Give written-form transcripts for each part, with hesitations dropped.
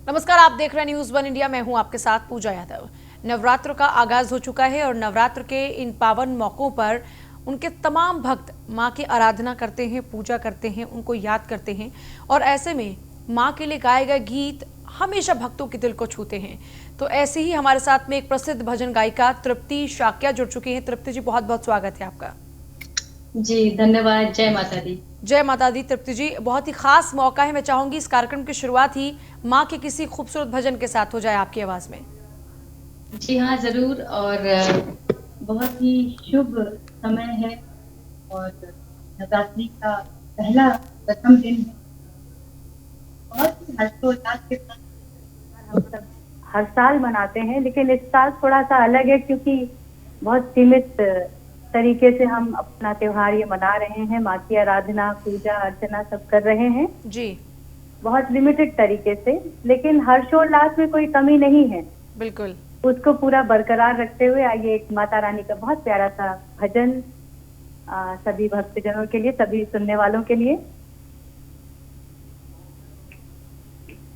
नमस्कार, आप देख रहे हैं न्यूज वन इंडिया। मैं हूं आपके साथ पूजा यादव। नवरात्र का आगाज हो चुका है और नवरात्र के इन पावन मौकों पर उनके तमाम भक्त मां की आराधना करते हैं, पूजा करते हैं, उनको याद करते हैं और ऐसे में मां के लिए गाए गए गीत हमेशा भक्तों के दिल को छूते हैं। तो ऐसे ही हमारे साथ में एक प्रसिद्ध भजन गायिका तृप्ति शाक्या जुड़ चुकी हैं। तृप्ति जी, बहुत बहुत स्वागत है आपका। जी धन्यवाद। जय माता दी। जय माता दी। तृप्ति जी, बहुत ही खास मौका है। मैं चाहूंगी इस कार्यक्रम की शुरुआत ही माँ के किसी खूबसूरत भजन के साथ हो जाए आपकी आवाज में। जी हाँ, जरूर। और बहुत ही शुभ समय है और नवरात्रि का पहला प्रथम दिन है। बहुत ही हर्षोल्लास के साथ हम सब हर साल मनाते हैं, लेकिन इस साल थोड़ा सा अलग है क्योंकि बहुत सीमित तरीके से हम अपना त्योहार ये मना रहे हैं। माँ की आराधना, पूजा अर्चना सब कर रहे हैं, जी बहुत लिमिटेड तरीके से, लेकिन हर्षोल्लास में कोई कमी नहीं है। बिल्कुल। उसको पूरा बरकरार रखते हुए आइए एक माता रानी का बहुत प्यारा सा भजन सभी भक्तजनों के लिए, सभी सुनने वालों के लिए।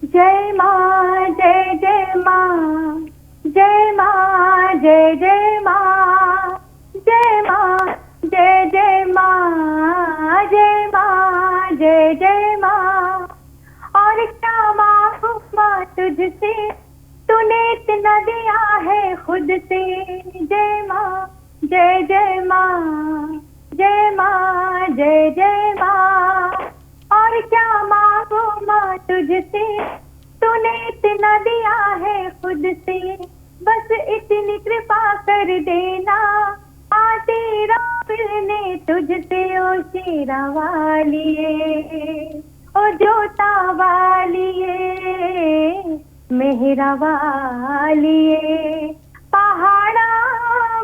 जय माँ, जय जय माँ, जय माँ, जय जय माँ, जय माँ, जय जय माँ, जय माँ, जय जय माँ। और क्या मांगू माँ तुझसे, तूने इतना दिया है खुद से। जय माँ, जय जय माँ, जय माँ, जय जय माँ। और क्या मांगू माँ तुझसे, तूने इतना दिया है खुद से। बस इतनी कृपा कर देना, आती रात मिलने तुझसे। ओ शेरा वालिए, ओ जोता वालिए, मेहरा वालिए, पहाड़ा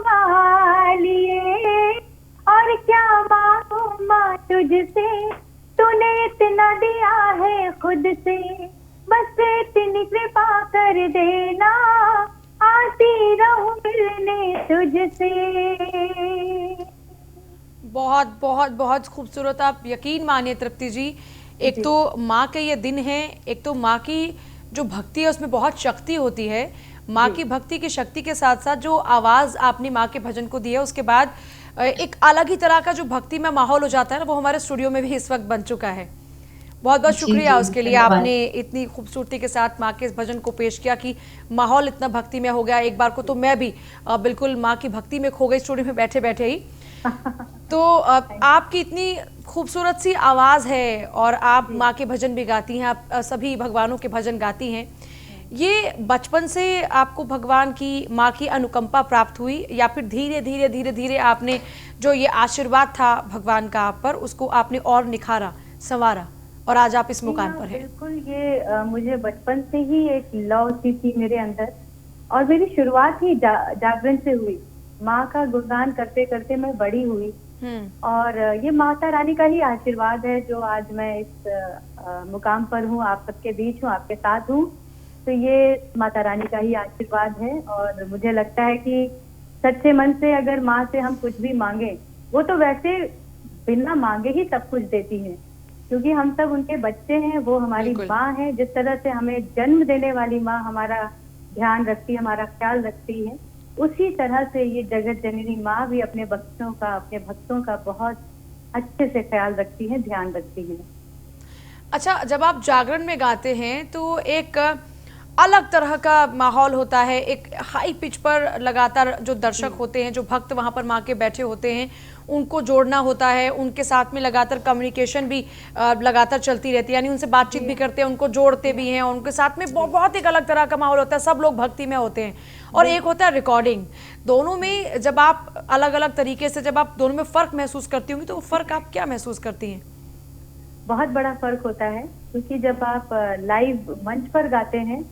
वालिए। और क्या मांगू माँ तुझसे, तूने इतना दिया है खुद से। बस इतनी कृपा कर देना, आती रहूं मिलने तुझसे। बहुत बहुत बहुत खूबसूरत। आप यकीन मानिए तृप्ति जी, एक जी तो माँ के ये दिन है, एक तो माँ की जो भक्ति है उसमें बहुत शक्ति होती है। माँ जी की भक्ति की शक्ति के साथ साथ जो आवाज़ आपने माँ के भजन को दी है, उसके बाद एक अलग ही तरह का जो भक्ति में माहौल हो जाता है ना, वो हमारे स्टूडियो में भी इस वक्त बन चुका है। बहुत बहुत जी शुक्रिया जी, उसके लिए। धन्यवाद। आपने इतनी खूबसूरती के साथ माँ के इस भजन को पेश किया कि माहौल इतना भक्ति में हो गया। एक बार को तो मैं भी बिल्कुल माँ की भक्ति में खो गई स्टूडियो में बैठे बैठे ही। तो आपकी इतनी खूबसूरत सी आवाज़ है और आप जी। माँ के भजन भी गाती हैं, आप सभी भगवानों के भजन गाती हैं। ये बचपन से आपको भगवान की, माँ की अनुकंपा प्राप्त हुई या फिर धीरे धीरे धीरे धीरे आपने जो ये आशीर्वाद था भगवान का आप पर, उसको आपने और निखारा, संवारा और आज आप इस जी मुकाम हाँ, पर हैं? बिल्कुल। ये मुझे बचपन से ही एक लौ सी थी मेरे अंदर, और मेरी शुरुआत ही जागरण से हुई। माँ का गुणगान करते करते मैं बड़ी हुई। हम्म। और ये माता रानी का ही आशीर्वाद है जो आज मैं इस मुकाम पर हूँ, आप सबके बीच हूँ, आपके साथ हूँ। तो ये माता रानी का ही आशीर्वाद है। और मुझे लगता है कि सच्चे मन से अगर माँ से हम कुछ भी मांगे, वो तो वैसे बिना मांगे ही सब कुछ देती है, क्योंकि हम सब उनके बच्चे हैं। वो हमारी बिल्कुल। माँ है। जिस तरह से हमें जन्म देने वाली माँ हमारा ध्यान रखती है, हमारा ख्याल रखती है, उसी तरह से ये जगत जननी माँ भी अपने बच्चों का, अपने भक्तों का बहुत अच्छे से ख्याल रखती है, ध्यान रखती है। अच्छा, जब आप जागरण में गाते हैं तो एक अलग तरह का माहौल होता है। एक हाई पिच पर लगातार जो जी दर्शक होते हैं, जो भक्त वहां पर माँ के बैठे होते हैं, उनको जोड़ना होता है। उनके साथ में लगातार कम्युनिकेशन भी लगातार चलती रहती है, यानी उनसे बातचीत जी भी हाँ, करते हैं, उनको जोड़ते जी भी हाँ, हैं और उनके साथ में जी बहुत एक अलग तरह का माहौल होता है। सब लोग भक्ति में होते हैं और एक बिल्कुल। होता है रिकॉर्डिंग। दोनों हम्म। में जब आप अलग अलग तरीके से, जब आप दोनों में फर्क महसूस करती होंगी, तो वो फर्क आप क्या महसूस करती हैं? बहुत बड़ा फर्क होता है, क्योंकि जब आप लाइव मंच पर गाते हैं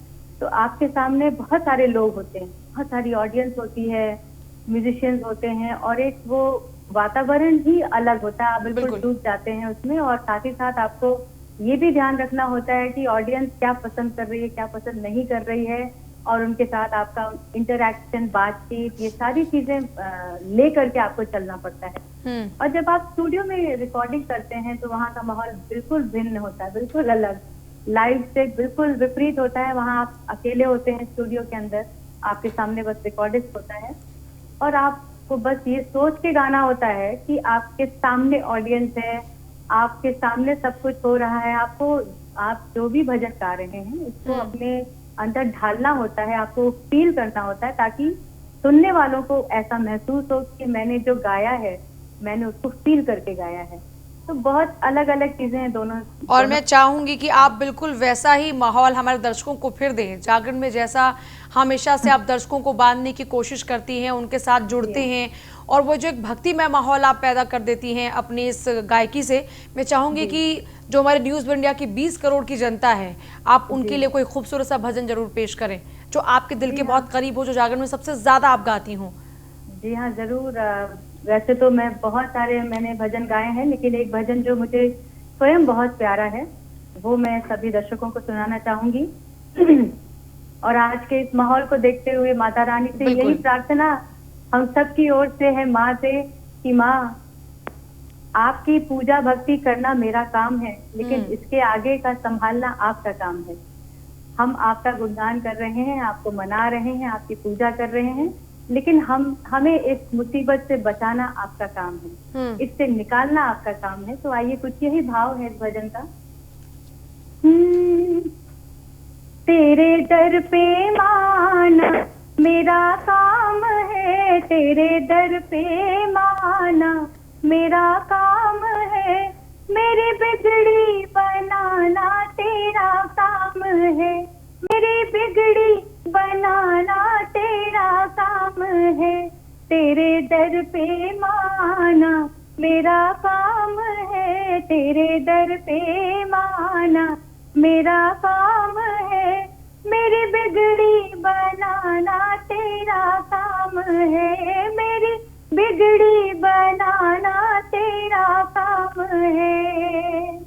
तो आपके सामने बहुत सारे लोग होते हैं, बहुत सारी ऑडियंस होती है, म्यूजिशियंस होते हैं, और एक वो वातावरण ही अलग होता है। आप बिल्कुल बिल्कुल। डूब जाते हैं उसमें। और साथ ही साथ आपको ये भी ध्यान रखना होता है कि ऑडियंस क्या पसंद कर रही है, क्या पसंद नहीं कर रही है, और उनके साथ आपका इंटरैक्शन, बातचीत, ये सारी चीजें ले करके आपको चलना पड़ता है। हम्म। और जब आप स्टूडियो में रिकॉर्डिंग करते हैं तो वहाँ का माहौल बिल्कुल भिन्न होता है, बिल्कुल अलग। लाइव से बिल्कुल विपरीत होता है। वहाँ आप अकेले होते हैं स्टूडियो के अंदर, आपके सामने बस रिकॉर्डिस्ट होता है और आपको बस ये सोच के गाना होता है कि आपके सामने ऑडियंस है, आपके सामने सब कुछ हो रहा है। आपको, आप जो भी भजन गा रहे हैं इसको अपने अंदर ढालना होता है, आपको फील करना होता है, ताकि सुनने वालों को ऐसा महसूस हो कि मैंने जो गाया है मैंने उसको फील करके गाया है। तो बहुत अलग अलग चीजें हैं दोनों। और मैं चाहूंगी कि आप बिल्कुल वैसा ही माहौल हमारे दर्शकों को फिर दें, जागरण में जैसा हमेशा से आप दर्शकों को बांधने की कोशिश करती हैं, उनके साथ जुड़ते हैं और वो जो एक भक्तिमय माहौल आप पैदा कर देती हैं अपनी इस गायकी से। मैं चाहूंगी कि जो हमारे न्यूज़ इंडिया की 20 करोड़ की जनता है, आप उनके लिए कोई खूबसूरत सा भजन जरूर पेश करें जो आपके दिल के बहुत करीब हो, जो जागरण में सबसे ज्यादा आप गाती हों। जी हाँ, जरूर। वैसे तो मैं बहुत सारे मैंने भजन गाए हैं, लेकिन एक भजन जो मुझे स्वयं बहुत प्यारा है वो मैं सभी दर्शकों को सुनाना चाहूंगी। और आज के इस माहौल को देखते हुए माता रानी से यही प्रार्थना हम सब की ओर से है माँ से कि माँ, आपकी पूजा भक्ति करना मेरा काम है, लेकिन इसके आगे का संभालना आपका काम है। हम आपका गुणगान कर रहे हैं, आपको मना रहे हैं, आपकी पूजा कर रहे हैं, लेकिन हमें इस मुसीबत से बचाना आपका काम है, इससे निकालना आपका काम है। तो आइए, कुछ यही भाव है इस भजन का। तेरे दर पे माना मेरा काम है, तेरे दर पे माना मेरा काम है, मेरी बिगड़ी बनाना तेरा काम है, मेरी बिगड़ी बनाना तेरा काम है, तेरे दर पे माना मेरा काम है, तेरे दर पे माना मेरा काम है, मेरी बिगड़ी बनाना तेरा काम है, मेरी बिगड़ी बनाना तेरा काम है।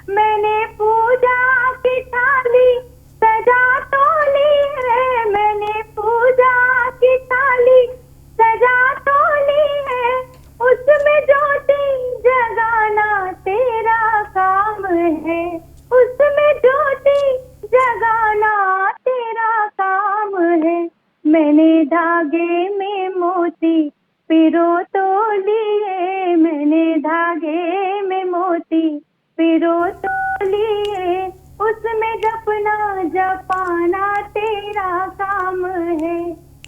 मैंने पूजा की थाली सजा तो ली है, मैंने पूजा की थाली सजा तो ली है, उसमें ज्योति जगाना तेरा काम है, उसमें ज्योति जगाना तेरा काम है, मैंने धागे में मोती पिरो तो लिए, मैंने धागे में मोती पिरो तो लिए, उसमें जपना जपाना तेरा काम है,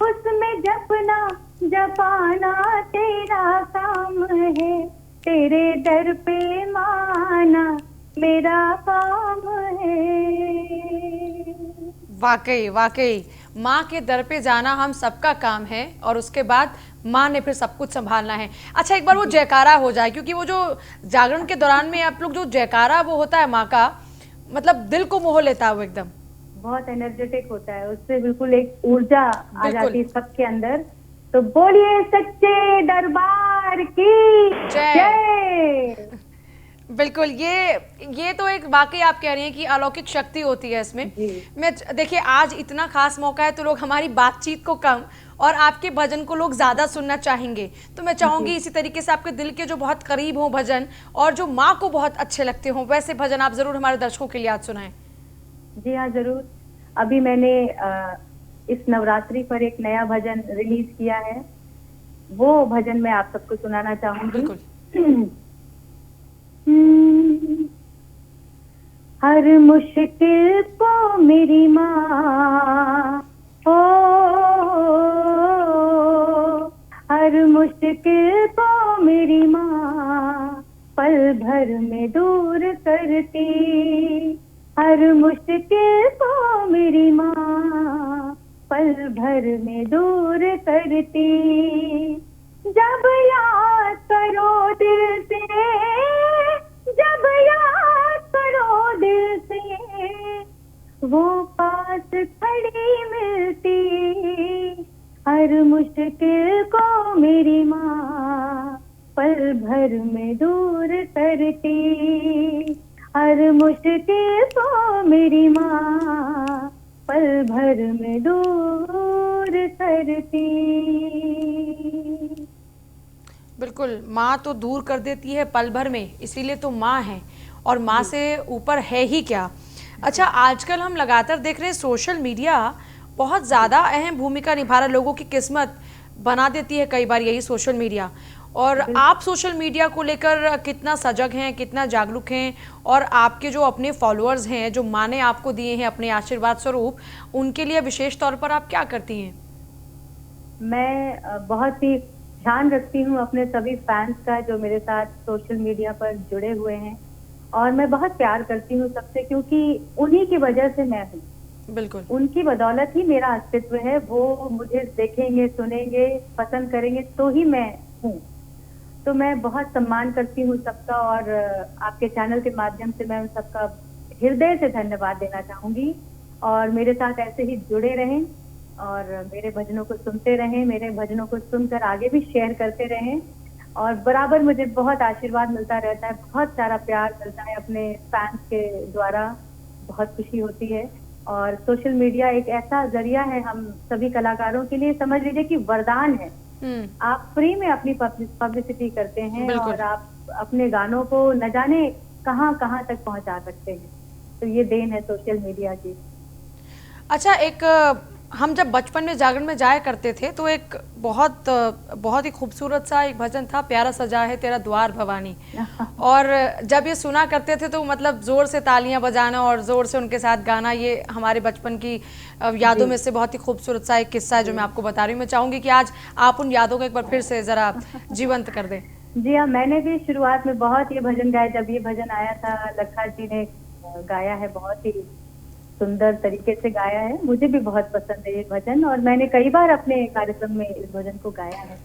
उसमें जपना जपाना तेरा काम है, तेरे दर पे माना मेरा काम है। वाकई वाकई माँ के दर पे जाना हम सबका काम है और उसके बाद माँ ने फिर सब कुछ संभालना है। अच्छा, एक बार वो जयकारा हो जाए, क्योंकि वो जो जागरण के दौरान में आप लोग जो जयकारा वो होता है माँ का, मतलब दिल को मोह लेता है वो, एकदम बहुत एनर्जेटिक होता है, उससे बिल्कुल एक ऊर्जा आ जाती है सबके अंदर। तो बोलिए सच्चे दरबार की जय। बिल्कुल, ये तो एक वाकई आप कह रही हैं कि अलौकिक शक्ति होती है इसमें। मैं देखिए, आज इतना खास मौका है तो लोग हमारी बातचीत को कम और आपके भजन को लोग ज्यादा सुनना चाहेंगे। तो मैं चाहूंगी इसी तरीके से आपके दिल के जो बहुत करीब हो भजन और जो माँ को बहुत अच्छे लगते हो, वैसे भजन आप जरूर हमारे दर्शकों के लिए आज सुनाएं। जी हाँ, जरूर। अभी मैंने इस नवरात्रि पर एक नया भजन रिलीज किया है, वो भजन मैं आप सबको सुनाना चाहूंगी। हर मुश्किल को मेरी माँ, ओ हर मुश्किल को मेरी माँ पल भर में दूर करती, हर मुश्किल को मेरी माँ पल भर में दूर करती, जब याद करो दिल से, जब याद करो दिल से, वो पास खड़ी मिलती, हर मुश्किल को मेरी माँ पल भर में दूर करती, हर मुश्किल को मेरी माँ पल भर में दूर करती। बिल्कुल, माँ तो दूर कर देती है पल भर में, इसीलिए तो माँ है और माँ से ऊपर है ही क्या। अच्छा, आजकल हम लगातार देख रहे हैं सोशल मीडिया बहुत ज़्यादा अहम भूमिका निभा रहा है, लोगों की किस्मत बना देती है कई बार यही सोशल मीडिया। और आप सोशल मीडिया को लेकर कितना सजग हैं, कितना जागरूक हैं, और आपके जो अपने फॉलोअर्स हैं, जो माँ ने आपको दिए हैं अपने आशीर्वाद स्वरूप, उनके लिए विशेष तौर पर आप क्या करती हैं? मैं बहुत ही ध्यान रखती हूँ अपने सभी फैंस का जो मेरे साथ सोशल मीडिया पर जुड़े हुए हैं, और मैं बहुत प्यार करती हूँ सबसे, क्योंकि उन्हीं की वजह से मैं हूँ। बिल्कुल, उनकी बदौलत ही मेरा अस्तित्व है। वो मुझे देखेंगे, सुनेंगे, पसंद करेंगे तो ही मैं हूँ। तो मैं बहुत सम्मान करती हूँ सबका, और आपके चैनल के माध्यम से मैं उन सबका हृदय से धन्यवाद देना चाहूंगी। और मेरे साथ ऐसे ही जुड़े रहें और मेरे भजनों को सुनते रहें, मेरे भजनों को सुनकर आगे भी शेयर करते रहें। और बराबर मुझे बहुत आशीर्वाद मिलता रहता है, बहुत सारा प्यार मिलता है अपने फैंस के द्वारा, बहुत खुशी होती है। और सोशल मीडिया एक ऐसा जरिया है हम सभी कलाकारों के लिए, समझ लीजिए कि वरदान है। आप फ्री में अपनी पब्लिसिटी करते हैं और आप अपने गानों को न जाने कहां कहां तक पहुंचा सकते हैं। तो ये देन है सोशल मीडिया की। अच्छा, एक हम जब बचपन में जागरण में जाया करते थे तो एक बहुत ही खूबसूरत सा एक भजन था, प्यारा सजा है तेरा द्वार भवानी। और जब ये सुना करते थे तो मतलब जोर से तालियां बजाना और जोर से उनके साथ गाना, ये हमारे बचपन की यादों में से बहुत ही खूबसूरत सा एक किस्सा है जो मैं आपको बता रही हूँ। मैं चाहूंगी कि आज आप उन यादों को एक बार फिर से जरा जीवंत कर दें। जी हाँ, मैंने भी शुरुआत में बहुत ये भजन गाया। जब ये भजन आया था, लखा जी ने गाया है, बहुत ही सुंदर तरीके से गाया है। मुझे भी बहुत पसंद है ये भजन, और मैंने कई बार अपने कार्यक्रम में इस भजन को गाया है।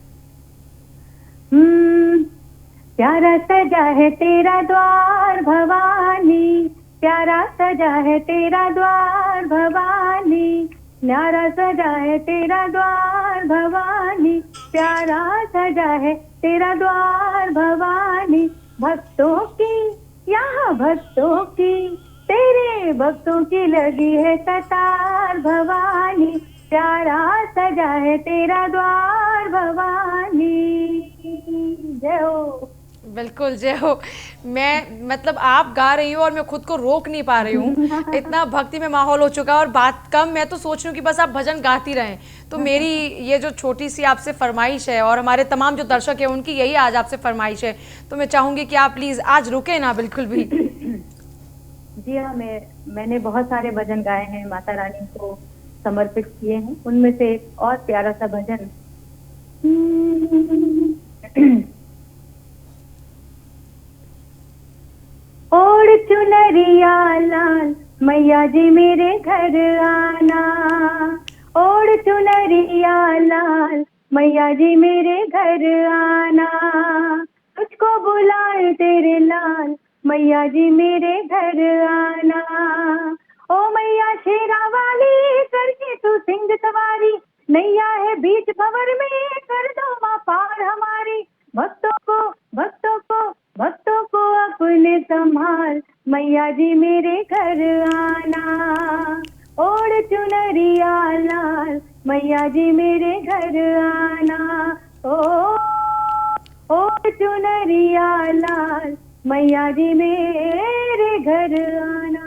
प्यारा सजा है तेरा द्वार भवानी, प्यारा सजा है तेरा द्वार भवानी, न्यारा सजा है तेरा द्वार भवानी, प्यारा सजा है तेरा द्वार भवानी। भक्तों की यहाँ भक्तों की, तेरे भक्तों की लगी है कतार भवानी, प्यारा सजा है तेरा द्वार भवानी। जय हो। बिल्कुल, जय हो। मैं मतलब आप गा रही हूँ और मैं खुद को रोक नहीं पा रही हूँ, इतना भक्ति में माहौल हो चुका है। और बात कम, मैं तो सोच रही हूँ कि बस आप भजन गाती रहें। तो मेरी ये जो छोटी सी आपसे फरमाइश है, और हमारे तमाम जो दर्शक हैं उनकी यही आज आपसे फरमाइश है, तो मैं चाहूंगी कि आप प्लीज आज रुके ना बिल्कुल भी। जी हाँ, मैंने बहुत सारे भजन गाए हैं, माता रानी को समर्पित किए हैं। उनमें से एक और प्यारा सा भजन, ओढ़ चुनरिया लाल मैया जी मेरे घर आना, ओढ़ चुनरिया लाल मैया जी मेरे घर आना, तुझको बुलाए तेरे लाल मैया जी मेरे घर आना। ओ मैया शेरा वाली करके तू सिंह सवारी, नैया है बीच भंवर में कर दो माँ पार हमारी। भक्तों को अपने संभाल मैया जी मेरे घर आना, ओढ़ चुनरिया लाल मैया जी मेरे घर आना, ओढ़ चुनरिया लाल मैया जी मेरे घर आना।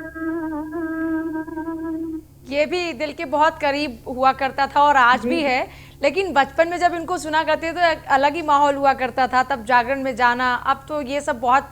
ये भी दिल के बहुत करीब हुआ करता था और आज भी है, लेकिन बचपन में जब इनको सुना करते तो एक अलग ही माहौल हुआ करता था, तब जागरण में जाना। अब तो ये सब बहुत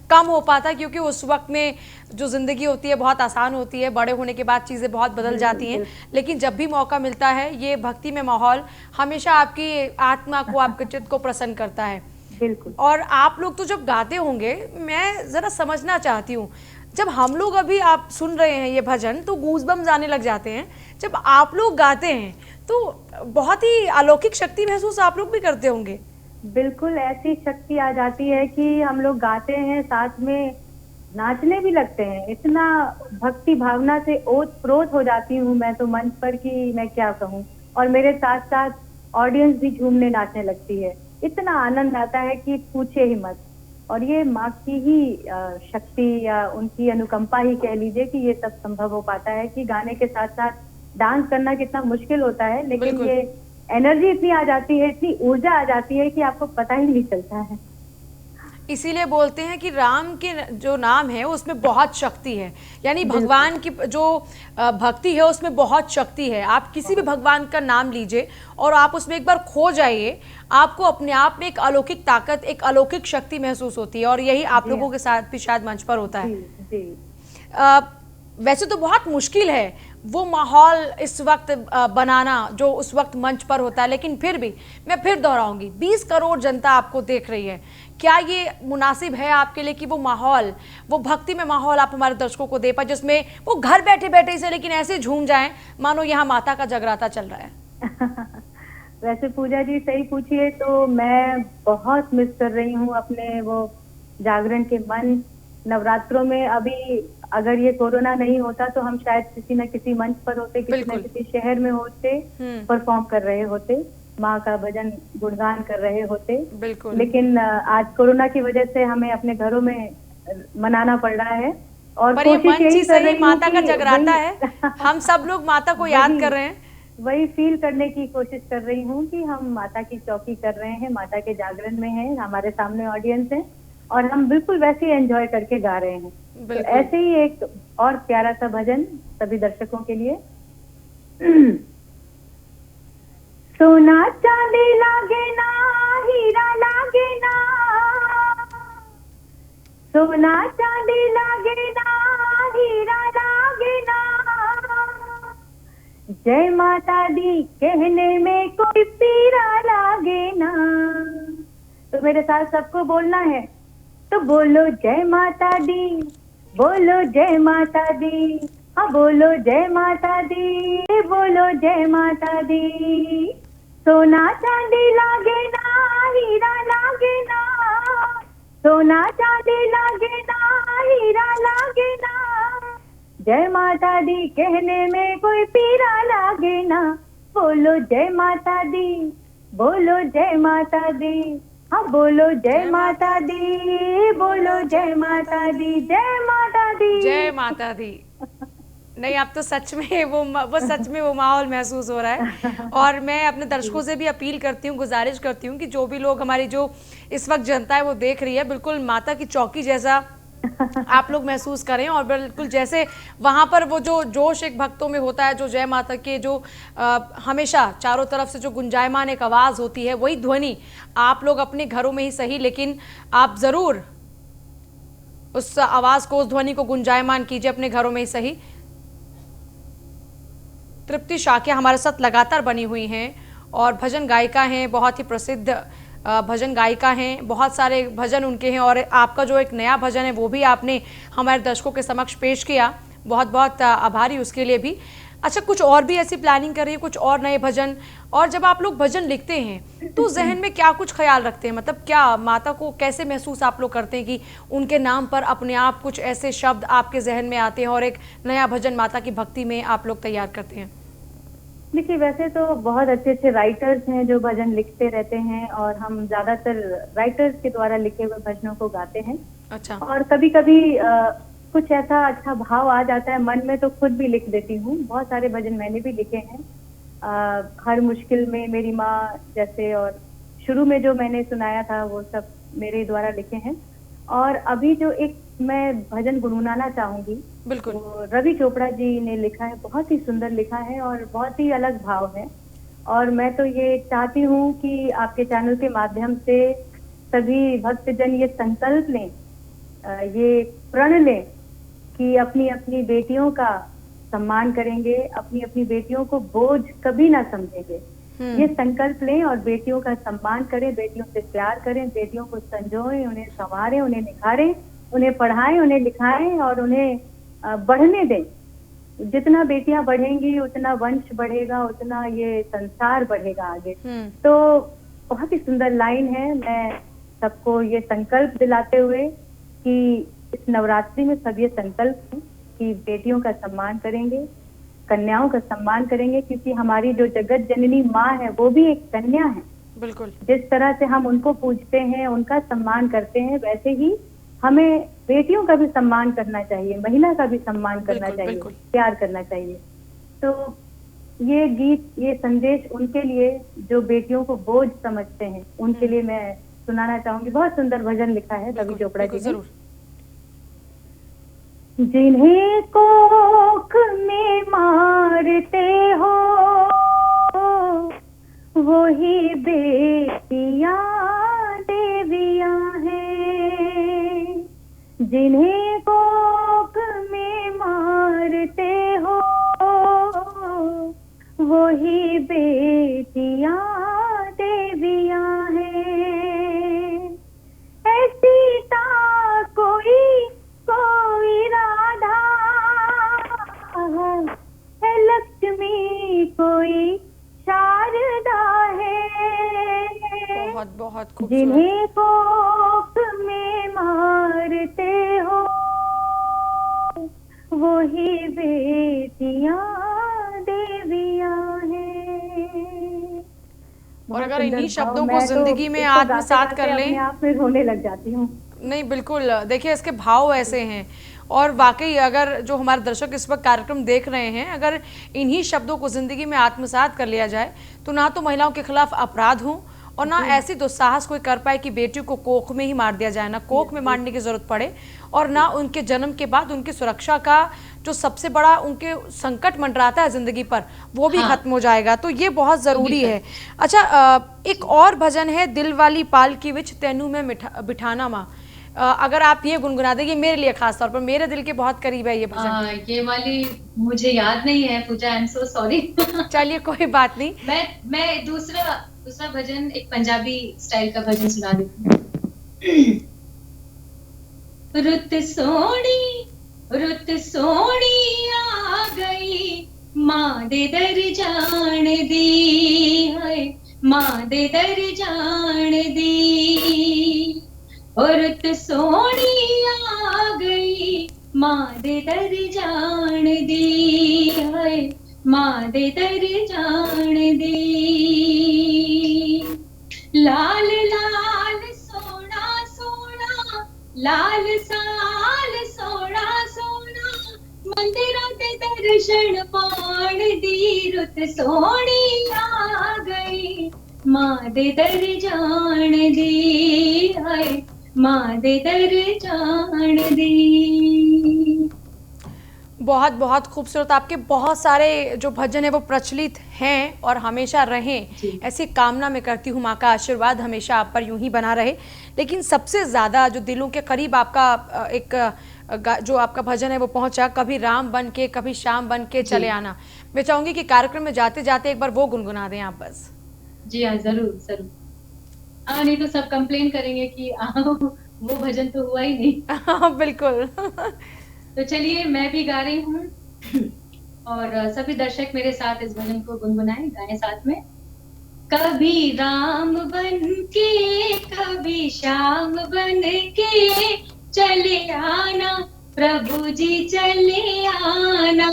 कम हो पाता, क्योंकि उस वक्त में जो ज़िंदगी होती है बहुत आसान होती है, बड़े होने के बाद चीज़ें बहुत बदल जाती हैं। लेकिन जब भी मौका मिलता है, ये भक्ति में माहौल हमेशा आपकी आत्मा को, आपके चित्त को प्रसन्न करता है। बिल्कुल। और आप लोग तो जब गाते होंगे, मैं ज़रा समझना चाहती हूँ, जब हम लोग अभी आप सुन रहे हैं ये भजन तो गूज़बम्स आने लग जाते हैं, जब आप लोग गाते हैं तो बहुत ही अलौकिक शक्ति महसूस आप लोग भी करते होंगे। बिल्कुल, ऐसी शक्ति आ जाती है कि हम लोग गाते हैं, साथ में नाचने भी लगते हैं। इतना भक्ति भावना से ओत-प्रोत हो जाती हूँ मैं तो मंच पर कि मैं क्या कहूँ। और मेरे साथ साथ ऑडियंस भी झूमने नाचने लगती है। इतना आनंद आता है कि पूछे ही मत। और ये माँ की ही शक्ति या उनकी अनुकंपा ही कह लीजिए कि ये सब संभव हो पाता है कि गाने के साथ साथ डांस करना कितना मुश्किल होता है, लेकिन ये एनर्जी इतनी आ जाती है, इतनी ऊर्जा आ जाती है कि आपको पता ही नहीं चलता है। इसीलिए बोलते हैं कि राम के जो नाम है उसमें बहुत शक्ति है, यानी भगवान की जो भक्ति है उसमें बहुत शक्ति है। आप किसी भी भगवान का नाम लीजिए और आप उसमें एक बार खो जाइए, आपको अपने आप में एक अलौकिक ताकत, एक अलौकिक शक्ति महसूस होती है, और यही आप लोगों के साथ भी शायद मंच पर होता है। वैसे तो बहुत मुश्किल है वो माहौल इस वक्त बनाना जो उस वक्त मंच पर होता है, लेकिन फिर भी मैं फिर दोहराऊंगी, 20 करोड़ जनता आपको देख रही है, क्या ये मुनासिब है आपके लिए कि वो माहौल, वो भक्ति में माहौल आप हमारे दर्शकों को दे पाए, जिसमें वो घर बैठे बैठे से लेकिन ऐसे झूम जाएं मानो यहाँ माता का जगराता चल रहा है? वैसे पूजा जी सही पूछिए तो मैं बहुत मिस कर रही हूँ अपने वो जागरण के मन। नवरात्रों में अभी अगर ये कोरोना नहीं होता तो हम शायद किसी न किसी मंच पर होते, किसी न किसी शहर में होते, परफॉर्म कर रहे होते, माँ का भजन गुणगान कर रहे होते। लेकिन आज कोरोना की वजह से हमें अपने घरों में मनाना पड़ रहा है, और कोशिश यही कर रही हूँ माता का जगराता है, हम सब लोग माता को याद कर रहे हैं, वही फील करने की कोशिश कर रही हूँ कि हम माता की चौकी कर रहे हैं, माता के जागरण में हैं, हमारे सामने ऑडियंस है और हम बिल्कुल वैसे ही एंजॉय करके गा रहे हैं। तो ऐसे ही एक और प्यारा सा भजन सभी दर्शकों के लिए। सोना चांदी लागे ना, हीरा लागे ना, सोना चांदी लागे ना, हीरा लागे ना, जय माता दी कहने में कोई पीरा लागे ना। तो मेरे साथ सबको बोलना है, तो बोलो जय माता दी, बोलो जय माता दी, हाँ बोलो जय माता दी, बोलो जय माता दी। सोना चांदी लागे ना, हीरा लागे ना, सोना चांदी लागे ना, हीरा लागे ना, जय माता दी कहने में कोई पीरा लागे ना। बोलो जय माता दी, बोलो जय माता दी, हाँ बोलो जय माता दी, बोलो जय माता दी, जय माता दी, जय माता दी। नहीं, अब तो सच में वो सच में वो माहौल महसूस हो रहा है। और मैं अपने दर्शकों से भी अपील करती हूँ, गुजारिश करती हूँ कि जो भी लोग, हमारी जो इस वक्त जनता है वो देख रही है, बिल्कुल माता की चौकी जैसा आप लोग महसूस करें, और बिल्कुल जैसे वहां पर वो जो जोश एक भक्तों में होता है, जो जय माता के जो हमेशा चारों तरफ से जो गुंजायमान एक आवाज होती है, वही ध्वनि आप लोग अपने घरों में ही सही, लेकिन आप जरूर उस आवाज को, उस ध्वनि को गुंजायमान कीजिए अपने घरों में ही सही। तृप्ति शाक्या हमारे साथ लगातार बनी हुई हैं और भजन गायिका हैं, बहुत ही प्रसिद्ध भजन गायिका हैं, बहुत सारे भजन उनके हैं, और आपका जो एक नया भजन है वो भी आपने हमारे दर्शकों के समक्ष पेश किया, बहुत बहुत आभारी उसके लिए भी। अच्छा, कुछ और भी ऐसी प्लानिंग कर रही है, कुछ और नए भजन? और जब आप लोग भजन लिखते हैं तो जहन में क्या कुछ ख्याल रखते हैं, मतलब क्या माता को कैसे महसूस आप लोग करते हैं कि उनके नाम पर अपने आप कुछ ऐसे शब्द आपके जहन में आते हैं और एक नया भजन माता की भक्ति में आप लोग तैयार करते हैं? देखिए, वैसे तो बहुत अच्छे अच्छे राइटर्स हैं जो भजन लिखते रहते हैं, और हम ज्यादातर राइटर्स के द्वारा लिखे हुए भजनों को गाते हैं। अच्छा। और कभी कभी कुछ ऐसा अच्छा भाव आ जाता है मन में तो खुद भी लिख देती हूँ। बहुत सारे भजन मैंने भी लिखे हैं, हर मुश्किल में मेरी माँ जैसे, और शुरू में जो मैंने सुनाया था वो सब मेरे द्वारा लिखे हैं। और अभी जो एक मैं भजन गुनगुनाना चाहूंगी, बिल्कुल, रवि चोपड़ा जी ने लिखा है, बहुत ही सुंदर लिखा है और बहुत ही अलग भाव है। और मैं तो ये चाहती हूँ कि आपके चैनल के माध्यम से सभी भक्तजन ये संकल्प लें, ये प्रण लें कि अपनी अपनी बेटियों का सम्मान करेंगे, अपनी अपनी बेटियों को बोझ कभी ना समझेंगे। ये संकल्प लें और बेटियों का सम्मान करें, बेटियों से प्यार करें, बेटियों को संजोएं, उन्हें संवारें, उन्हें निखारें, उन्हें पढ़ाएं, उन्हें लिखाएं और उन्हें बढ़ने दें। जितना बेटियां बढ़ेंगी उतना वंश बढ़ेगा, उतना ये संसार बढ़ेगा आगे। तो बहुत ही सुंदर लाइन है। मैं सबको ये संकल्प दिलाते हुए कि इस नवरात्रि में सब ये संकल्प है कि बेटियों का सम्मान करेंगे, कन्याओं का सम्मान करेंगे, क्योंकि हमारी जो जगत जननी माँ है वो भी एक कन्या है। बिल्कुल, जिस तरह से हम उनको पूजते हैं, उनका सम्मान करते हैं, वैसे ही हमें बेटियों का भी सम्मान करना चाहिए, महिला का भी सम्मान करना चाहिए, प्यार करना चाहिए। तो ये गीत, ये संदेश उनके लिए जो बेटियों को बोझ समझते हैं, उनके लिए मैं सुनाना चाहूंगी। बहुत सुंदर भजन लिखा है रवि चोपड़ा जी ने। जरूर। जिन्हें कोख में मारते हो वही बेटियां देवियां हैं। जिन्हें कोख में मारते हो वही बेटियां देवियां हैं। ऐसी ता कोई राधा है, लक्ष्मी कोई शारदा है। बहुत बहुत खूबसूरत। जिन्हें कोख में मारते हो वही बेटियां देवियां हैं। और अगर सुंदर इन्हीं भाव, शब्दों को मैं तो जिंदगी में इसको गाते आत्मसात गाते कर लें, अपने आप में रोने लग जाती हूँ। नहीं बिल्कुल, देखिए इसके भाव ऐसे हैं। और वाकई अगर जो हमारे दर्शक इस वक्त कार्यक्रम देख रहे हैं, अगर इन्हीं शब्दों को जिंदगी में आत्मसात कर लिया जाए तो ना तो महिलाओं के खिलाफ अपराध हो और ना ऐसी दुस्साहस कोई कर पाए कि बेटियों को कोख में ही मार दिया जाए, ना कोख में मारने की जरूरत पड़े, और ना उनके जन्म के बाद उनकी सुरक्षा का जो सबसे बड़ा उनके संकट मंडराता है जिंदगी पर, वो भी खत्म हो जाएगा। तो ये बहुत जरूरी है। अच्छा, एक और भजन है, दिल वाली पाल की विच तेनू में बिठाना माँ। अगर आप ये गुनगुना देंगे मेरे लिए, खास तौर पर मेरे दिल के बहुत करीब है ये भजन। ये वाली मुझे याद नहीं है पूजा, आई एम सो सॉरी। चलिए कोई बात नहीं। मैं दूसरा भजन, एक पंजाबी स्टाइल का भजन सुना देती हूँ। रुत सोनी आ गई, मां दे दर जान दी है, मां दे दर जान दी। रुत सोनी आ गई, मां दे दर जान दी है, मां दे दर जान दी। लाल लाल सोना सोना, लाल साल सोना सोना, मंदिरां ते दर्शन पाण दी। रुत सोनी आ गई, मां दे दर जान दी है, मां दे दर जान दी। बहुत बहुत खूबसूरत। आपके बहुत सारे जो भजन है वो प्रचलित हैं और हमेशा रहें, ऐसी कामना मैं करती हूँ। माँ का आशीर्वाद हमेशा आप पर यूं ही बना रहे। लेकिन सबसे ज़्यादा जो दिलों के करीब आपका जो आपका भजन है वो पहुँचा, कभी राम बन के कभी श्याम बन के चले आना, मैं चाहूँगी कि कार्यक्रम में जाते जाते एक बार वो गुनगुना दें आप बस। जी हाँ, जरूर जरूर। नहीं तो सब कंप्लेन करेंगे कि वो भजन तो हुआ ही नहीं। बिल्कुल। तो चलिए मैं भी गा रही हूँ और सभी दर्शक मेरे साथ इस भजन को गुनगुनाएं, गाएं साथ में। कभी राम बन के कभी श्याम बन के चले आना, प्रभु जी चले आना।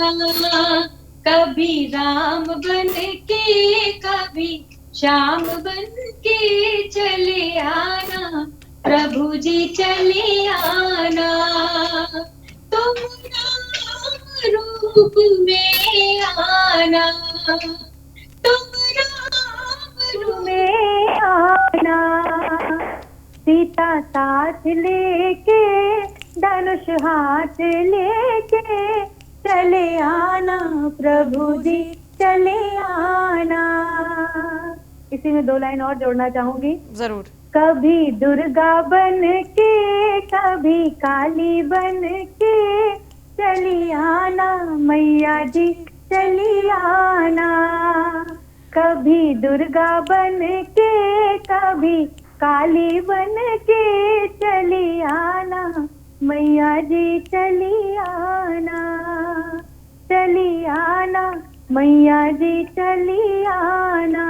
कभी राम बन के कभी श्याम बन के चले आना, प्रभु जी चले आना। तुम राम रूप में आना, तुम राम रूप में आना, सीता साथ लेके धनुष हाथ लेके चले आना, प्रभु जी चले आना। इसी में 2 लाइन और जोड़ना चाहूंगी। जरूर। कभी दुर्गा बन के कभी काली बन के चली आना, मैया जी चली आना। कभी दुर्गा बन के कभी काली बन के चली आना, मैया जी चली आना, चली आना, मैया जी चली आना।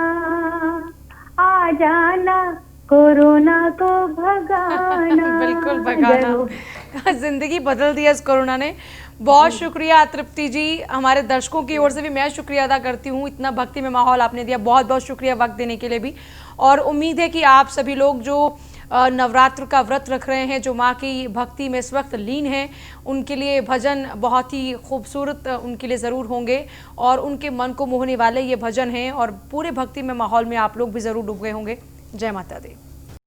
आ जाना, कोरोना को भगाना। बिल्कुल भगाना। जिंदगी बदल दिया इस कोरोना ने। बहुत शुक्रिया तृप्ति जी। हमारे दर्शकों की ओर से भी मैं शुक्रिया अदा करती हूँ, इतना भक्ति में माहौल आपने दिया। बहुत बहुत शुक्रिया वक्त देने के लिए भी। और उम्मीद है कि आप सभी लोग जो नवरात्र का व्रत रख रहे हैं, जो माँ की भक्ति में इस वक्त लीन हैं, उनके लिए भजन बहुत ही खूबसूरत उनके लिए ज़रूर होंगे और उनके मन को मोहने वाले ये भजन हैं और पूरे भक्ति में माहौल में आप लोग भी ज़रूर डूब गए होंगे। जय माता दी।